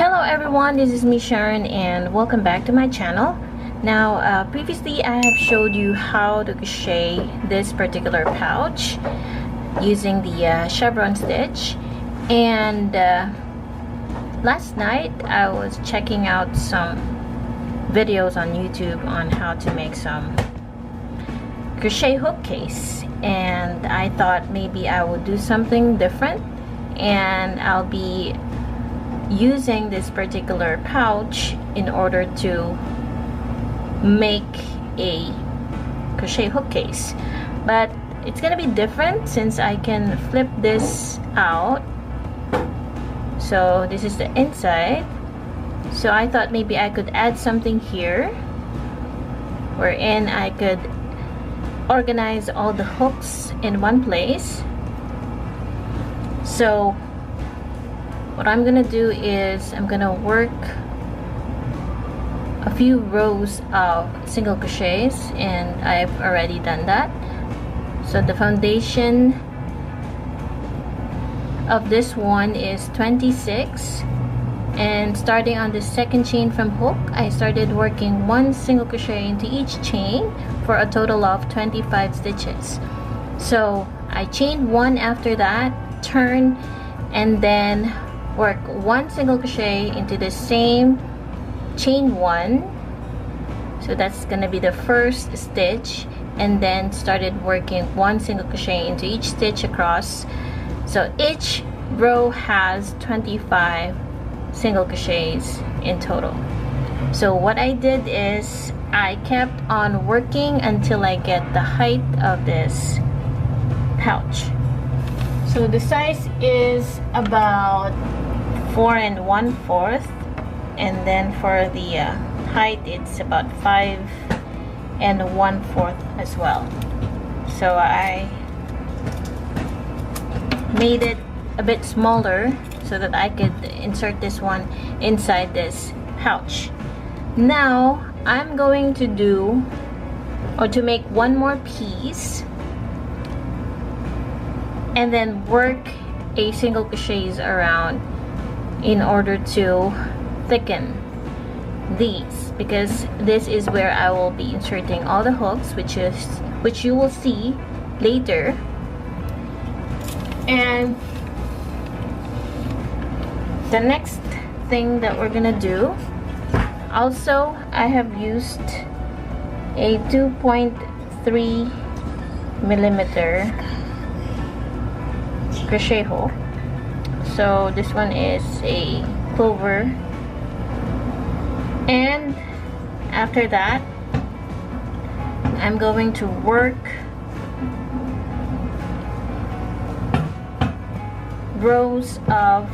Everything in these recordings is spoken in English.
Hello everyone, this is me Sharon and welcome back to my channel. Now previously I have showed you how to crochet this particular pouch using the chevron stitch, and last night I was checking out some videos on YouTube on how to make some crochet hook case, and I thought maybe I would do something different, and I'll be using this particular pouch in order to make a crochet hook case. But it's gonna be different since I can flip this out. So this is the inside. So I thought maybe I could add something here wherein I could organize all the hooks in one place. So what I'm gonna do is I'm gonna work a few rows of single crochets, and I've already done that. So the foundation of this one is 26, and starting on the second chain from hook, I started working one single crochet into each chain for a total of 25 stitches. So I chained one after that, turn, and then work one single crochet into the same chain one. So that's gonna be the first stitch, and then started working one single crochet into each stitch across. So each row has 25 single crochets in total. So what I did is I kept on working until I get the height of this pouch. So the size is about 4 1/4, and then for the height it's about 5 1/4 as well. So I made it a bit smaller so that I could insert this one inside this pouch. Now I'm going to do, or to make one more piece and then work a single crochets around in order to thicken these, because this is where I will be inserting all the hooks, which you will see later. And the next thing that we're gonna do, also I have used a 2.3 millimeter crochet hook. So this one is a clover, and after that I'm going to work rows of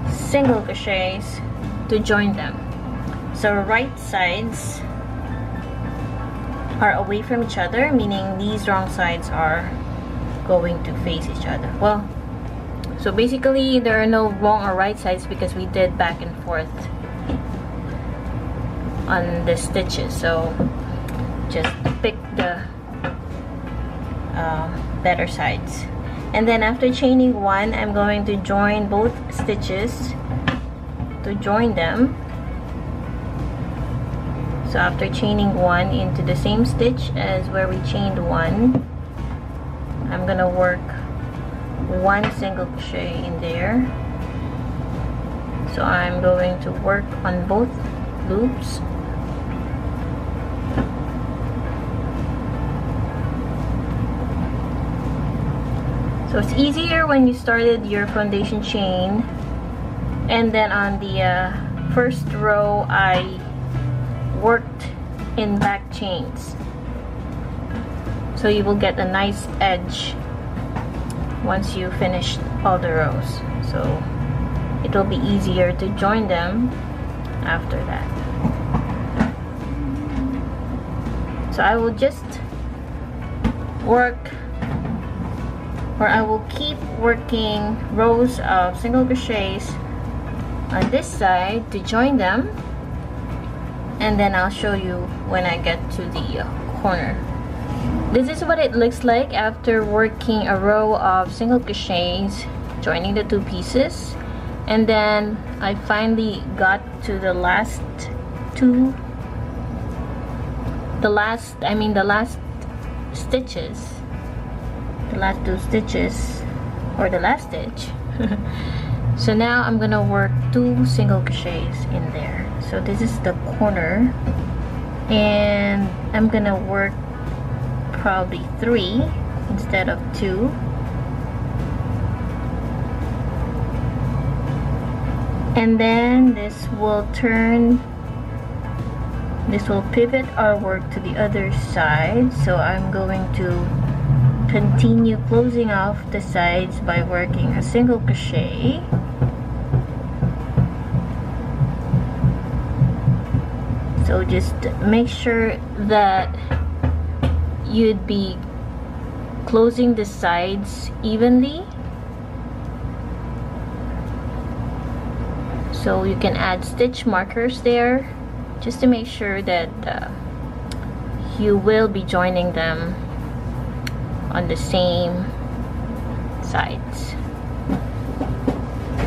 single crochets to join them. So right sides are away from each other, meaning these wrong sides are going to face each other. Well, so basically there are no wrong or right sides because we did back and forth on the stitches. So just pick the better sides. And then after chaining one, I'm going to join both stitches to join them. So after chaining one into the same stitch as where we chained one, I'm gonna work one single crochet in there. So I'm going to work on both loops. So it's easier when you started your foundation chain, and then on the first row I worked in back chains, so you will get a nice edge once you finish all the rows. So it will be easier to join them after that. So I will just work, or I will keep working rows of single crochets on this side to join them, and then I'll show you when I get to the corner. This is what it looks like after working a row of single crochets joining the two pieces. And then I finally got to the last stitches, the last 2 stitches, or the last stitch. So now I'm gonna work 2 single crochets in there. So this is the corner, and I'm gonna work probably 3 instead of 2. And then this will pivot our work to the other side. So I'm going to continue closing off the sides by working a single crochet. So just make sure that you'd be closing the sides evenly. So you can add stitch markers there just to make sure that you will be joining them on the same sides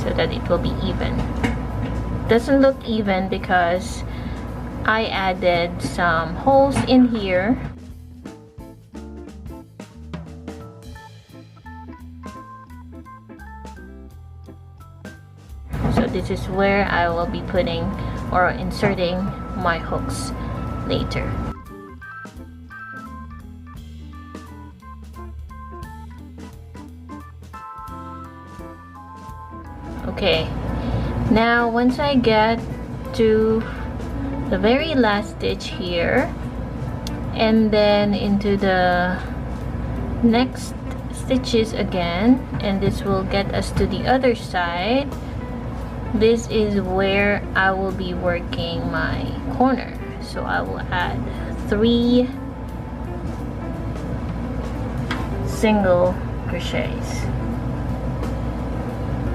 so that it will be even. Doesn't look even because I added some holes in here. So this is where I will be putting or inserting my hooks later. Okay, now once I get to the very last stitch here and then into the next stitches again, and this will get us to the other side, this is where I will be working my corner. So I will add 3 single crochets.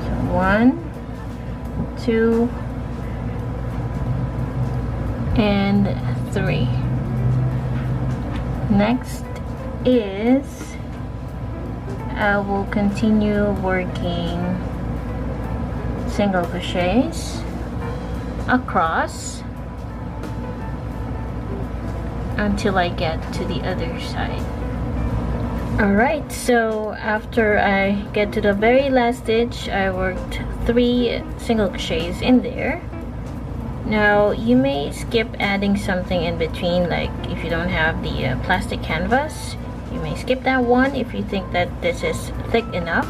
So 1, 2, and 3. Next is I will continue working single crochets across until I get to the other side. Alright, so after I get to the very last stitch, I worked 3 single crochets in there. Now you may skip adding something in between, like if you don't have the plastic canvas, you may skip that one if you think that this is thick enough,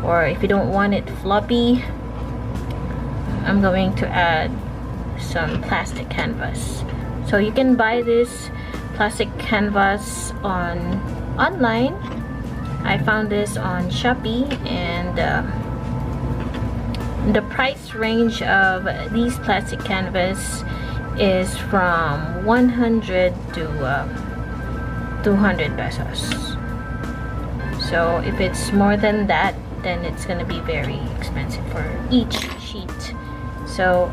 or if you don't want it floppy. I'm going to add some plastic canvas. So you can buy this plastic canvas online. I found this on Shopee, and the price range of these plastic canvas is from 100 to 200 pesos. So if it's more than that, then it's gonna be very expensive for each sheet. So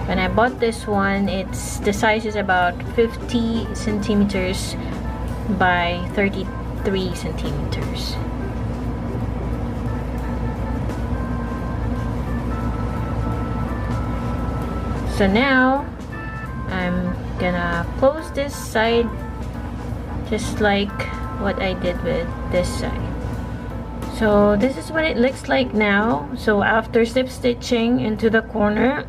when I bought this one, the size is about 50 centimeters by 33 centimeters. So now I'm gonna close this side just like what I did with this side. So this is what it looks like now. So after slip stitching into the corner,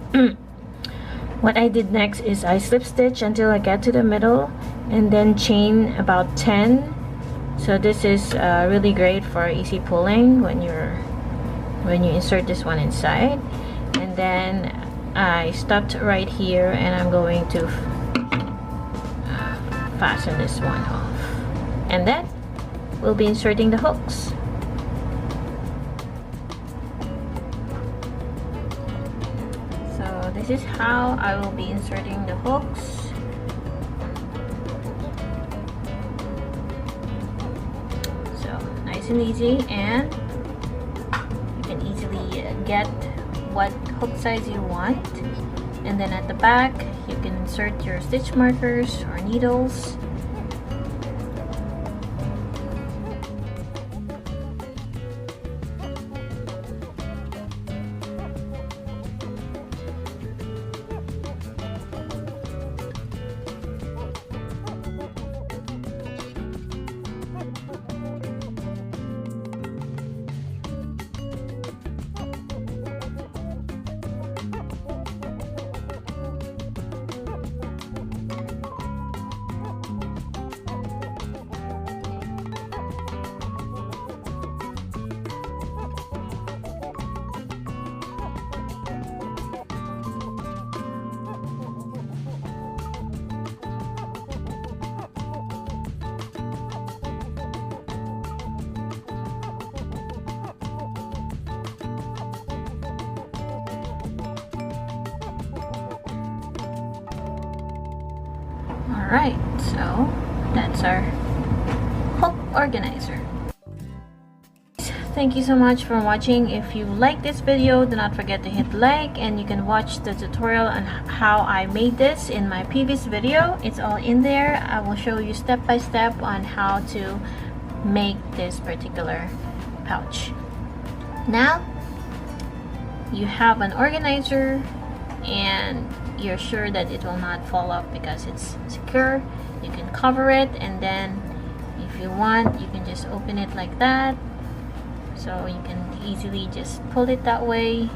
what I did next is I slip stitch until I get to the middle and then chain about 10. So this is really great for easy pulling when you insert this one inside. And then I stopped right here, and I'm going to fasten this one off, and then we'll be inserting the hooks. So this is how I will be inserting the hooks. So nice and easy, and you can easily get what hook size you want. And then at the back you can insert your stitch markers or needles. Alright, so that's our hook organizer. Thank you so much for watching. If you like this video, do not forget to hit like, and you can watch the tutorial on how I made this in my previous video. It's all in there. I will show you step by step on how to make this particular pouch. Now you have an organizer and you're sure that it will not fall off because it's secure. You can cover it, and then if you want, you can just open it like that. So you can easily just pull it that way